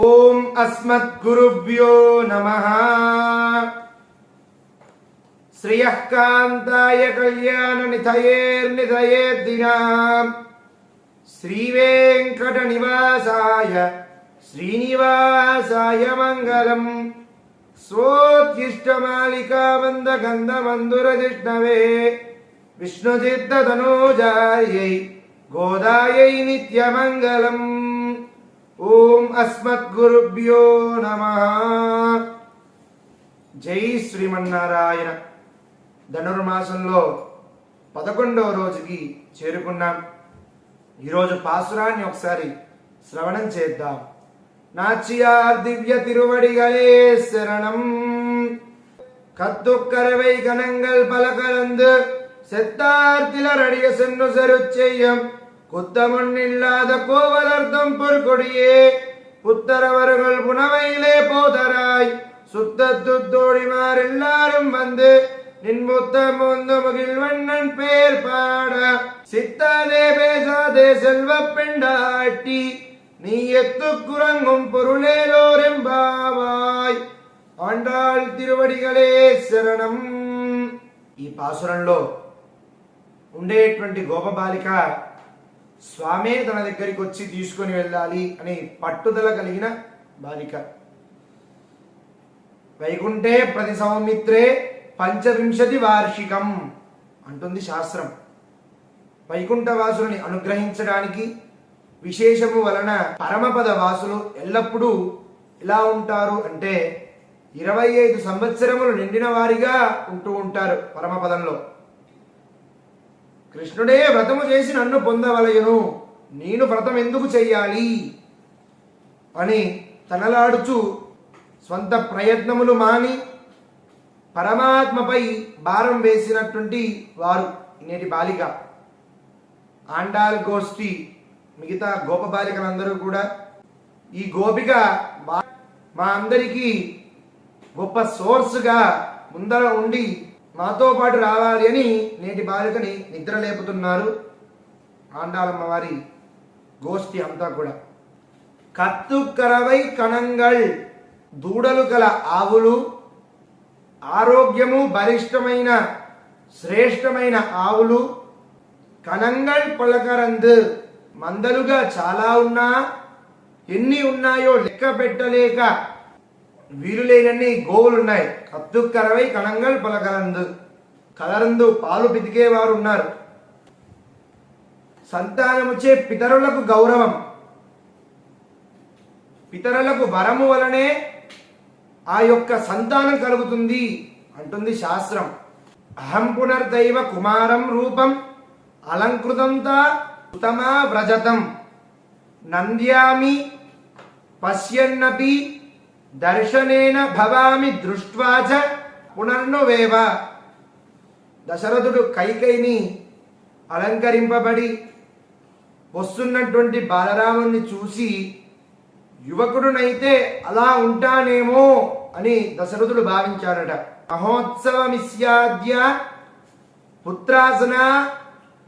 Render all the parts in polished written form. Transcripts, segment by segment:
ఓం అస్మద్గురుభ్యో నమః. శ్రియః కాంతాయ కళ్యాణనిధయేర్నిధయేద్దినాం శ్రీవేంకట నివాసాయ శ్రీనివాసాయ మంగళం. స్వోత్తిష్టమాలికామందగంధమందురజిష్ణవే విష్ణుచిత్తతనూజాయై గోదాయై నిత్యమంగళం. ఓం అస్మద్గురుభ్యో నమః. జై శ్రీమన్నారాయణ. ధనుర్మాసంలో 11వ రోజుకి చేరుకున్నాం. ఈరోజు పాసురాన్ని ఒకసారి శ్రవణం చేద్దాం. నాచియార్ దివ్య తిరువడిగలే శరణం. கத்துக்கரவை கணங்கள் பல கலந்து செத்தார் திலரடிய சென்று செருச்செய்யம் குத்தமண்ணில்லாத கோவலர்த்தம் பொற்கொடியே புத்தரவர்கள் புனவையிலே போதராய் சுத்தத்துத்தோடிமார் எல்லாரும் வந்து நின்முத்தம் ஒன்று மகிழ்வண்ணன் பேர் பாட சித்தாதே பேசாதே செல்வ பெண்டாட்டி நீ எத்து குரங்கும் பொருளேலோரெம்பாவாய். ఆండాళ్ తిరువడిగలే శరణం. ఈ పాసురంలో ఉండేటువంటి గోపబాలిక స్వామే తన దగ్గరికి వచ్చి తీసుకొని వెళ్ళాలి అని పట్టుదల కలిగిన బాలిక. వైకుంఠే ప్రతి సౌమిత్రే పంచవింశతి వార్షికం అంటుంది శాస్త్రం. వైకుంఠ వాసులని అనుగ్రహించడానికి విశేషము వలన పరమపద వాసులు ఎల్లప్పుడూ ఎలా ఉంటారు అంటే 25 సంవత్సరములు నిండిన వారిగా ఉంటూ ఉంటారు పరమపదంలో. కృష్ణుడే వ్రతము చేసి నన్ను పొందవలయను, నేను వ్రతం ఎందుకు చెయ్యాలి అని తనలాడుచు స్వంత ప్రయత్నములు మాని పరమాత్మపై భారం వేసినటువంటి వారు నేటి బాలిక. ఆండాళ్ గోష్ఠి మిగతా గోప బాలికలందరూ కూడా ఈ గోపిక మా అందరికీ గొప్ప సోర్స్గా ముందర ఉండి మాతో పాటు రావాలి అని నేటి బాలికని నిద్ర లేపుతున్నారు ఆండాళమ్మ వారి గోష్ఠి అంతా కూడా. కత్తుకరవై కణంగల్ దూడలు గల ఆవులు, ఆరోగ్యము బలిష్టమైన శ్రేష్టమైన ఆవులు, కణంగల్ పొలకరంద్ మందలుగా చాలా ఉన్నా ఎన్ని ఉన్నాయో లెక్క పెట్టలేక వీలులేనన్ని గోవులున్నాయి. కత్తుకరవై కణంగల్ పొలకరందు, కలరందు పాలు పితికేవారు ఉన్నారు. సంతానముచే పితరులకు గౌరవం, పితరులకు వరము వలనే ఆ యొక్క సంతానం కలుగుతుంది అంటుంది శాస్త్రం. అహం పునర్దైవ కుమారం రూపం అలంకృతంతా ఉత్తమా వ్రజతం నంద్యామి పశ్యన్నపి దర్శనేన భవామి దృష్ట్వా చ పునర్నువేవ. దశరథుడు కైకేయిని అలంకరింపబడి వస్తున్నటువంటి బాలరాముని చూసి యువకుడునైతే అలా ఉంటానేమో అని దశరథుడు భావించాడట. మహోత్సవమిస్యాద్య పుత్రాసన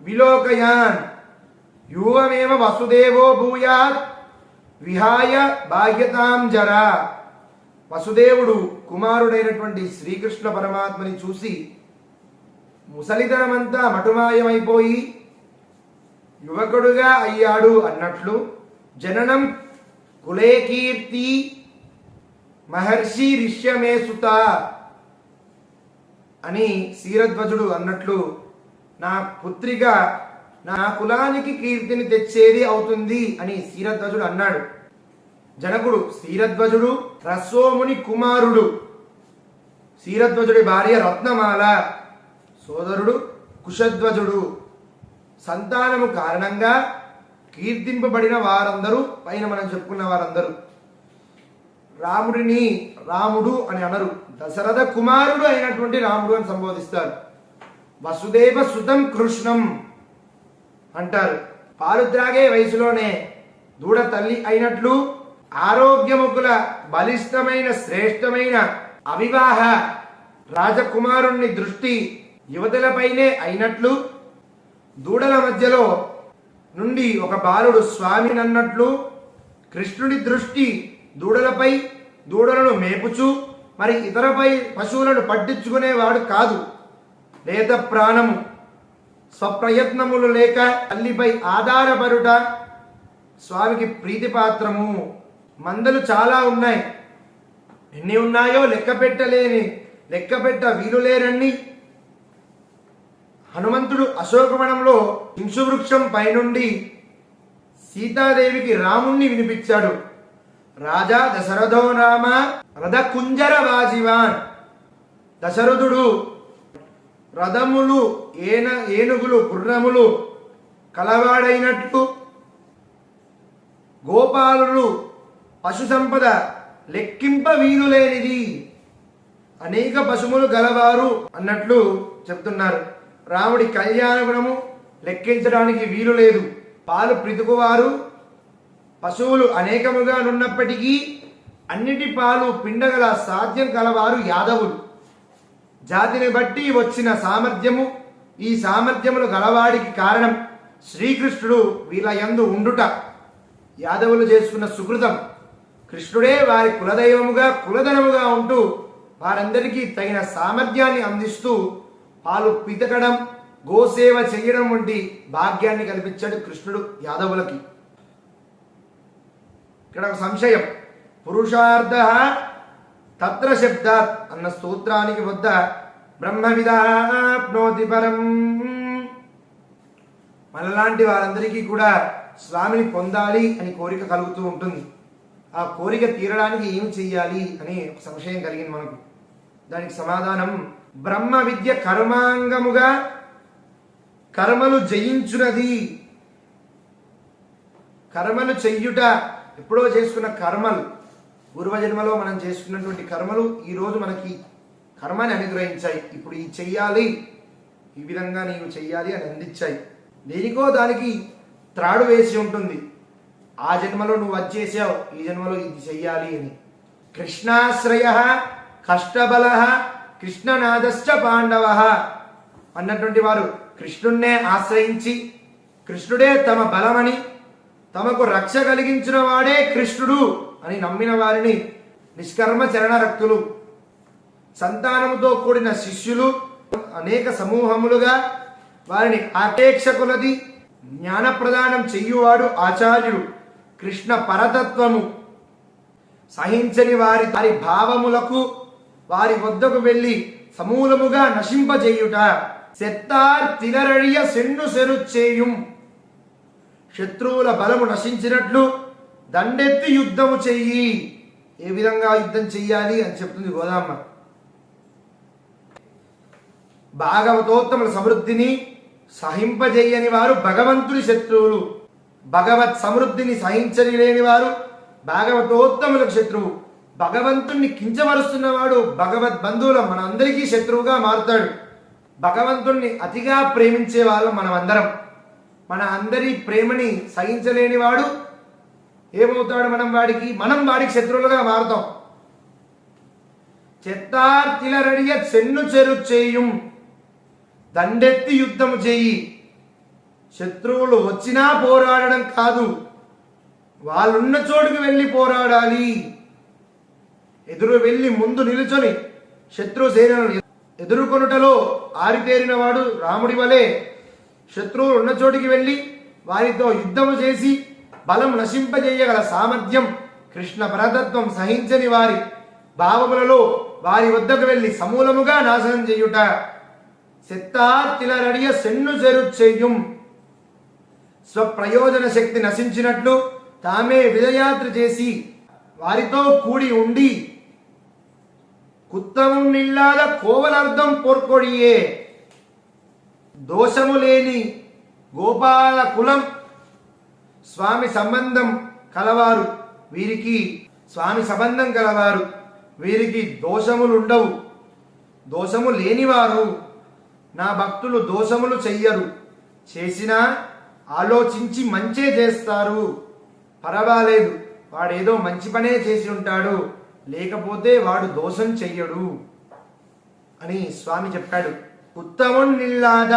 విలోకయాన్ యువమేవ వసుదేవో భూయాత్ విహాయ బాహ్యతాం జరా. వసుదేవుడు కుమారుడైనటువంటి శ్రీకృష్ణ పరమాత్మని చూసి ముసలితనమంతా మటుమాయమైపోయి యువకుడుగా అయ్యాడు అన్నట్లు జననం కులే కీర్తి మహర్షి రిష్యమే సుత అని శీరధ్వజుడు అన్నట్లు నా పుత్రిగా నా కులానికి కీర్తిని తెచ్చేది అవుతుంది అని శీరధ్వజుడు అన్నాడు. జనకుడు శీరధ్వజుడు రసోముని కుమారుడు. శీరధ్వజుడి భార్య రత్నమాల, సోదరుడు కుశధ్వజుడు. సంతానము కారణంగా కీర్తింపబడిన వారందరూ పైన మనం చెప్పుకున్న వారందరూ రాముడిని రాముడు అని అనరు, దశరథ కుమారుడు అయినటువంటి రాముడు అని సంబోధిస్తారు. వసుదేవ సుతం కృష్ణం అంటారు. పాలు త్రాగే వయసులోనే దూడ తల్లి అయినట్లు ఆరోగ్యముకుల బలిష్టమైన శ్రేష్టమైన అవివాహ రాజకుమారుణ్ణి దృష్టి యువతులపైనే అయినట్లు దూడల మధ్యలో నుండి ఒక బాలుడు స్వామినన్నట్లు కృష్ణుడి దృష్టి దూడలపై దూడలను మేపుచు మరి ఇతరపై పశువులను పట్టించుకునేవాడు కాదు. లేత ప్రాణము స్వప్రయత్నములు లేక తల్లిపై ఆధారపడుట స్వామికి ప్రీతిపాత్రము. మందలు చాలా ఉన్నాయి, ఎన్ని ఉన్నాయో లెక్క పెట్ట వీలులేరన్ని. హనుమంతుడు అశోకవనంలో హింసువృక్షం పైనుండి సీతాదేవికి రాముణ్ణి వినిపించాడు. రాజా దశరథో రామ రథ కుంజర వాజివాన్. దశరథుడు రథములు ఏనుగులు గుర్రములు కలవాడైనట్లు గోపాలుడు పశు సంపద లెక్కింప వీలులేనిది, అనేక పశువులు గలవారు అన్నట్లు చెప్తున్నారు. రాముడి కళ్యాణ గుణము లెక్కించడానికి వీలు లేదు. పాలు పితుకువారు పశువులు అనేకముగా నున్నప్పటికీ అన్నిటి పాలు పిండగల సాధ్యం కలవారు యాదవులు. జాతిని బట్టి వచ్చిన సామర్థ్యము, ఈ సామర్థ్యములు గలవాడికి కారణం శ్రీకృష్ణుడు వీళ్ళ యందు ఉండుట. యాదవులు చేసుకున్న సుకృతం. కృష్ణుడే వారి కులదైవముగా కులధనముగా ఉంటూ వారందరికీ తగిన సామర్థ్యాన్ని అందిస్తూ పాలు పితకడం, గోసేవ చేయడం వంటి భాగ్యాన్ని కల్పించాడు కృష్ణుడు యాదవులకి. ఇక్కడ ఒక సంశయం. పురుషార్థ తత్ర శబ్దాత్ అన్న స్తోత్రానికి వద్ద బ్రహ్మవిదాప్నోతి పరం. మనలాంటి వారందరికీ కూడా స్వామిని పొందాలి అని కోరిక కలుగుతూ ఉంటుంది. ఆ కోరిక తీరడానికి ఏం చెయ్యాలి అని ఒక సంశయం కలిగింది మనకు. దానికి సమాధానం బ్రహ్మ విద్య కర్మాంగముగా కర్మలు జయించునది. కర్మలు చెయ్యుట, ఎప్పుడో చేసుకున్న కర్మలు, పూర్వజన్మలో మనం చేసుకున్నటువంటి కర్మలు ఈరోజు మనకి కర్మని అనుగ్రహించాయి. ఇప్పుడు ఈ చెయ్యాలి, ఈ విధంగా నీవు చెయ్యాలి అని అందించాయి. దేనికో దానికి త్రాడు వేసి ఉంటుంది. ఆ జన్మలో నువ్వు వచ్చేసావు, ఈ జన్మలో ఇది చెయ్యాలి అని. కృష్ణాశ్రయ కష్టబల కృష్ణనాదశ్చ పాండవ అన్నటువంటి వారు కృష్ణున్నే ఆశ్రయించి కృష్ణుడే తమ బలమని, తమకు రక్ష కలిగించిన వాడే కృష్ణుడు అని నమ్మిన వారిని నిష్కర్మ చరణరక్తులు. సంతానముతో కూడిన శిష్యులు అనేక సమూహములుగా వారిని ఆపేక్ష కొలది జ్ఞాన ప్రదానం చెయ్యువాడు ఆచార్యుడు. కృష్ణ పరతత్వము సహించని వారి భావములకు వారి వద్దకు వెళ్ళి సమూలముగా నశింపజేయుట. సెత్తార్ తిలరడియ సెన్ను సెరుచేయుం. శత్రువుల బలము నశించినట్లు దండెత్తి యుద్ధము చెయ్యి. ఏ విధంగా యుద్ధం చెయ్యాలి అని చెప్తుంది గోదామ్మ. భాగవతోత్తముల సమృద్ధిని సహింపజేయని వారు భగవంతుని శత్రువులు. భగవత్ సమృద్ధిని సహించని లేని వారు భాగవతోత్తములకు శత్రువు. భగవంతుణ్ణి కించమరుస్తున్నవాడు భగవద్ బంధువుల మన అందరికీ శత్రువుగా మారుతాడు. భగవంతుణ్ణి అతిగా ప్రేమించే వాళ్ళం మనం అందరం. మన అందరి ప్రేమని సహించలేని వాడు ఏమవుతాడు? మనం వాడికి శత్రువులుగా మారుతాం. చెత్తార్తిలరడియ చెన్ను చెరు చేయుం. దండెత్తి యుద్ధము చేయి. శత్రువులు వచ్చినా పోరాడడం కాదు, వాళ్ళున్న చోటుకు వెళ్ళి పోరాడాలి. ఎదురు వెళ్ళి ముందు నిలుచొని శత్రు సేనను ఎదుర్కొనుటలో ఆరితేరిన వాడు రాముడి వలె శత్రువులు ఉన్న చోటికి వెళ్ళి వారితో యుద్ధము చేసి బలం నశింపజేయగల సామర్థ్యం, కృష్ణ పరతత్వం సహించని వారి భావములలో వారి వద్దకు వెళ్ళి సమూలముగా నాశనం చేయుట. సెత్తార్తిలరడియ సెన్ను చెరు చేయుం. స్వప్రయోజన శక్తి నశించినట్లు తామే విజయాత్ర చేసి వారితో కూడి ఉండి కుత్తమం నిల్లాద కోవలర్థం పోర్కొడియే. దోషము లేని గోపాల కులం స్వామి సంబంధం కలవారు. వీరికి దోషములుండవు. దోషము లేనివారు నా భక్తులు దోషములు చెయ్యరు. చేసినా ఆలోచించి మంచే చేస్తారు. పర్వాలేదు, వాడేదో మంచి పనే చేసి ఉంటాడు, లేకపోతే వాడు దోషం చెయ్యడు అని స్వామి చెప్పాడు. ఉత్తమం నిల్లాద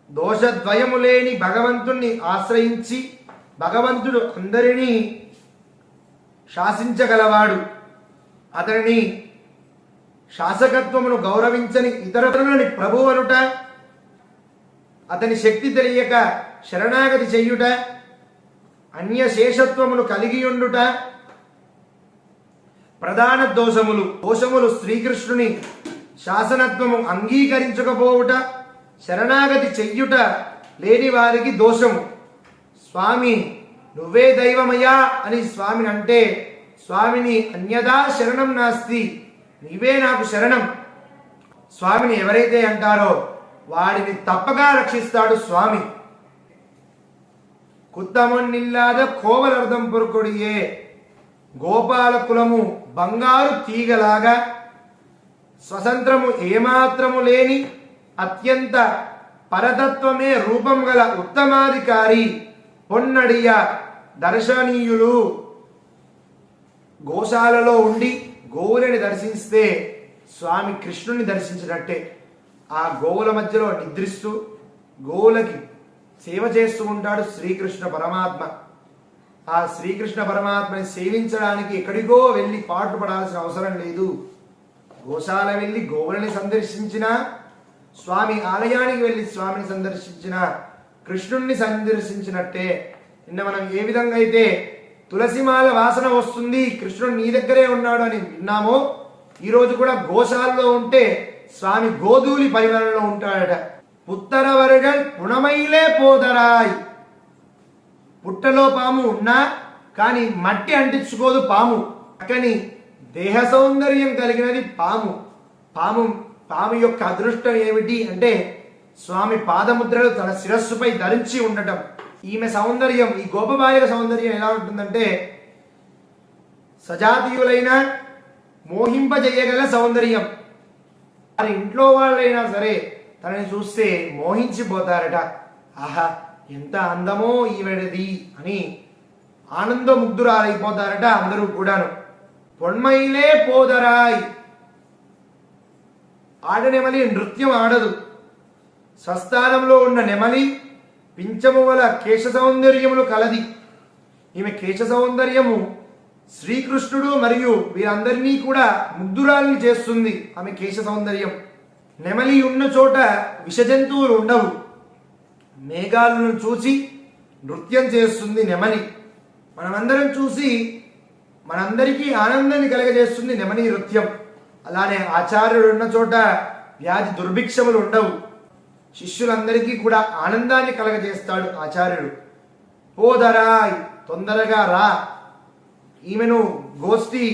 దోషద్వయము లేని భగవంతుణ్ణి ఆశ్రయించి భగవంతుడు అందరినీ శాసించగలవాడు. అతనిని శాసకత్వమును గౌరవించని ఇతరులని ప్రభు అనుట, అతని శక్తి తెలియక శరణాగతి చెయ్యుట, అన్య శేషత్వమును కలిగి ఉండుట ప్రధాన దోషములు శ్రీకృష్ణుని శాసనత్వము అంగీకరించకపోవుట, శరణాగతి చెయ్యుట లేని వారికి దోషము. స్వామి నువ్వే దైవమయ్యా అని స్వామిని అంటే స్వామిని అన్యదా శరణం నాస్తి, నీవే నాకు శరణం. స్వామిని ఎవరైతే అంటారో వాడిని తప్పగా రక్షిస్తాడు స్వామి. కుత్తమొన్నిల్లాద కోవలర్థం పొరుకొడియే, గోపాల కులము బంగారు తీగలాగా స్వతంత్రము ఏమాత్రము లేని అత్యంత పరతత్వమే రూపం గల ఉత్తమాధికారి పొన్నడియ దర్శనీయులు. గోశాలలో ఉండి గోవులని దర్శిస్తే స్వామి కృష్ణుని దర్శించినట్టే. ఆ గోవుల మధ్యలో నిద్రిస్తూ గోవులకి సేవ చేస్తూ ఉంటాడు శ్రీకృష్ణ పరమాత్మ. ఆ శ్రీకృష్ణ పరమాత్మని సేవించడానికి ఎక్కడికో వెళ్ళి పాటు పడాల్సిన అవసరం లేదు. గోశాల వెళ్ళి గోవులని సందర్శించిన, స్వామి ఆలయానికి వెళ్ళి స్వామిని సందర్శించిన, కృష్ణుణ్ణి సందర్శించినట్టే. నిన్న మనం ఏ విధంగా అయితే తులసిమాల వాసన వస్తుంది కృష్ణుడు నీ దగ్గరే ఉన్నాడు అని విన్నామో, ఈరోజు కూడా గోశాలలో ఉంటే స్వామి గోధూలి పరిమళంలో ఉంటాడట. పుత్తరవరుగల్ పుణమైలే పోదరాయ్, పుట్టలో పాము ఉన్నా కానీ మట్టి అంటించుకోదు పాము. చక్కని దేహ సౌందర్యం కలిగినది పాము. పాము యొక్క అదృష్టం ఏమిటి అంటే స్వామి పాదముద్రలు తన శిరస్సుపై ధరించి ఉండటం. ఈమె సౌందర్యం, ఈ గోపబాలిక సౌందర్యం ఎలా ఉంటుందంటే సజాతీయులైన మోహింపజేయగల సౌందర్యం. వారి ఇంట్లో వాళ్ళైనా సరే తనని చూస్తే మోహించిపోతారట. ఆహా ఎంత అందమో ఈవిడది అని ఆనందముగ్ధురాలైపోతారట అందరూ కూడాను. పొన్మైలే పోదరాయ్, ఆడనెమలి నృత్యం ఆడదు. స్వస్థానంలో ఉన్న నెమలి పింఛము వల కేశ సౌందర్యములు కలది. ఈమె కేశ సౌందర్యము శ్రీకృష్ణుడు మరియు వీరందరినీ కూడా ముగ్ధురాల్ని చేస్తుంది. ఆమె కేశ సౌందర్యం. నెమలి ఉన్న చోట విషజంతువులు ఉండవు. మేఘాలను చూసి నృత్యం చేస్తుంది నెమలి. మనమందరం చూసి మనందరికీ ఆనందాన్ని కలగజేస్తుంది నెమలి నృత్యం. అలానే ఆచార్యుడు ఉన్న చోట వ్యాధి దుర్భిక్షములు ఉండవు. శిష్యులందరికీ కూడా ఆనందాన్ని కలగజేస్తాడు ఆచార్యుడు. పోదరాయ్, తొందరగా రా. ఈమెను గోష్ఠి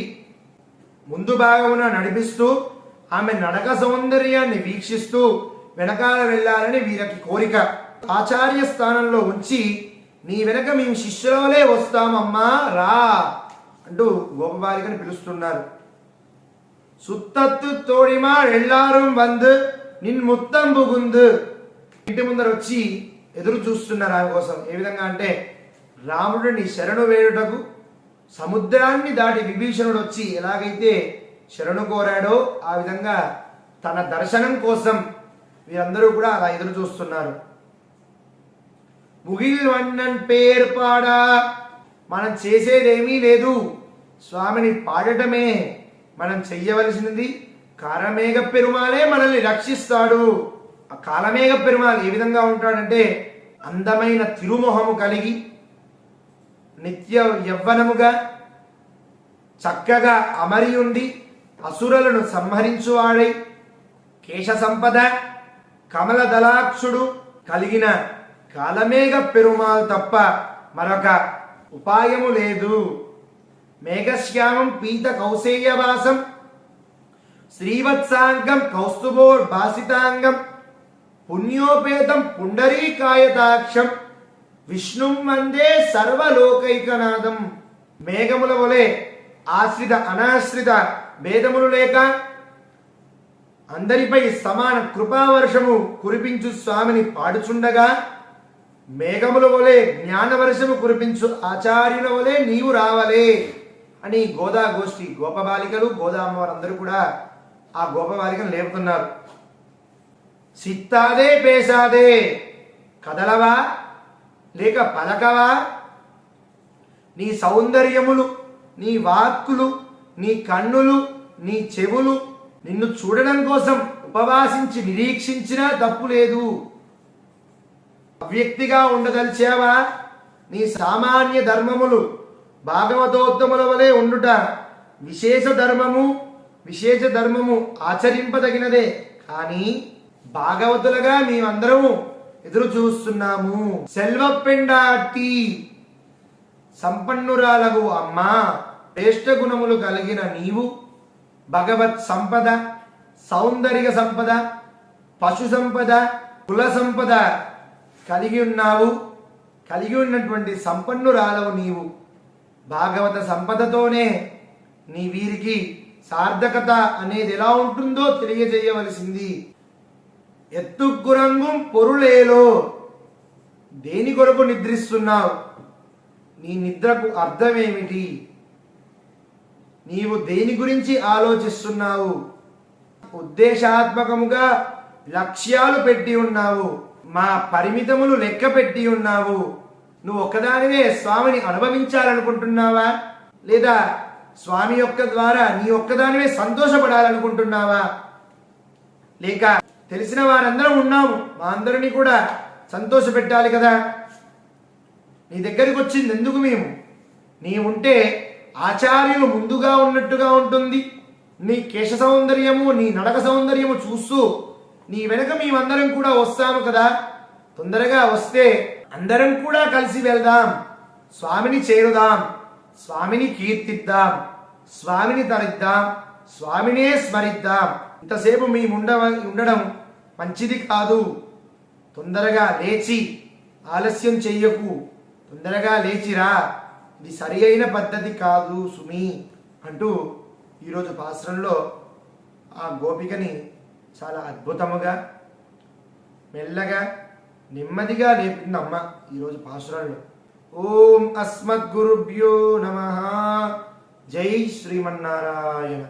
ముందు భాగమున నడిపిస్తూ ఆమె నడక సౌందర్యాన్ని వీక్షిస్తూ వెనకాల వెళ్ళాలని వీరికి కోరిక. ఆచార్య స్థానంలో ఉంచి నీ వెనక మేము శిష్యులవలే వస్తామమ్మా రా అంటూ గోపబాలికని పిలుస్తున్నారు. సుత్తత్తు తోడిమా ఎల్లారం వందు నిన్ ముత్తం బుగుందు, ఇంటి ముందర వచ్చి ఎదురు చూస్తున్నారు ఆమె కోసం. ఏ విధంగా అంటే రాముడిని శరణు వేయుటకు సముద్రాన్ని దాటి విభీషణుడు వచ్చి ఎలాగైతే శరణు కోరాడో ఆ విధంగా తన దర్శనం కోసం వీరందరూ కూడా అలా ఎదురు చూస్తున్నారు. ముగిల్ వన్నన్ పేరు పాడా, మనం చేసేదేమీ లేదు, స్వామిని పాడటమే మనం చెయ్యవలసినది. కాలమేఘ పెరుమాలే మనల్ని రక్షిస్తాడు. ఆ కాలమేఘ పెరుమాల్ ఏ విధంగా ఉంటాడంటే అందమైన తిరుమొహము కలిగి నిత్య యవ్వనముగా చక్కగా అమరి ఉండి అసురులను సంహరించువాడై కేశ సంపద కమల దళాక్షుడు కలిగిన కాలమేఘ పెరుమాల్ తప్ప మరొక ఉపాయము లేదు. మేఘశ్యామం పీత కౌశేయవాసం శ్రీవత్సాంగం కౌస్తుభోర్భాసితాంగం పుణ్యోపేతం పుండరీకాయతాక్షం విష్ణుం వందే సర్వలోకైకనాథం. మేఘముల వలె ఆశ్రిత అనాశ్రిత భేదములు లేక అందరిపై సమాన కృపావర్షము కురిపించు స్వామిని పాడుచుండగా మేఘముల వలె జ్ఞానవర్షము కురిపించు ఆచార్యుల వలె నీవు రావలే అని గోదా గోష్ఠి గోపబాలికలు గోదా అమ్మవారందరూ కూడా ఆ గోపబాలికను లేపుతున్నారు. సిత్తాదే పేసాదే, కదలవా లేక పలకవా? నీ సౌందర్యములు నీ వాక్కులు, నీ కన్నులు, నీ చెవులు నిన్ను చూడడం కోసం ఉపవాసించి నిరీక్షించినా తప్పు లేదు. అవ్యక్తిగా ఉండదలిచావా? నీ సామాన్య ధర్మములు భాగవతోత్తముల వలె ఉండుట విశేష ధర్మము ఆచరింపదగినదే. కానీ భాగవతులుగా మేమందరము ఎదురు చూస్తున్నాము. సెల్వపెండాటి సంపన్నురాలగు అమ్మా, శ్రేష్ఠ గుణములు కలిగిన నీవు భగవత్ సంపద, సౌందర్య సంపద, పశు సంపద, కుల సంపద కలిగి ఉన్నావు. కలిగి ఉన్నటువంటి సంపన్నురాలవు నీవు. భాగవత సంపదతోనే నీ వీరికి సార్థకత అనేది ఎలా ఉంటుందో తెలియజేయవలసింది. ఎత్తుకురంగు పొరులేలో, దేని కొరకు నిద్రిస్తున్నావు? నీ నిద్రకు అర్థమేమిటి? నీవు దేని గురించి ఆలోచిస్తున్నావు? ఉద్దేశాత్మకముగా లక్ష్యాలు పెట్టి ఉన్నావు. మా పరిమితములు లెక్క పెట్టి ఉన్నావు. నువ్వు ఒక్కదానివే స్వామిని అనుభవించాలనుకుంటున్నావా? లేదా స్వామి యొక్క ద్వారా నీ ఒక్కదానివే సంతోషపడాలనుకుంటున్నావా? లేక తెలిసిన వారందరం ఉన్నాము, మా అందరినీ కూడా సంతోష పెట్టాలి కదా. నీ దగ్గరికి వచ్చింది ఎందుకు? మేము నీ ఉంటే ఆచార్యులు ముందుగా ఉన్నట్టుగా ఉంటుంది. నీ కేశ సౌందర్యము, నీ నడక సౌందర్యము చూస్తూ నీ వెనక మేమందరం కూడా వస్తాము కదా. తొందరగా వస్తే అందరం కూడా కలిసి వెళ్దాం, స్వామిని చేరుదాం, స్వామిని కీర్తిద్దాం, స్వామిని తరిద్దాం, స్వామినే స్మరిద్దాం. ఇంతసేపు మేము ఉండడం మంచిది కాదు. తొందరగా లేచి ఆలస్యం చెయ్యకు, తొందరగా లేచిరా, ఇది సరి అయిన పద్ధతి కాదు సుమి అంటూ ఈరోజు పాశ్రంలో ఆ గోపికని చాలా అద్భుతముగా మెల్లగా నెమ్మదిగా లేపింది అమ్మ ఈరోజు పాశ్రంలో. ఓం అస్మద్గురుభ్యో నమః. జై శ్రీమన్నారాయణ.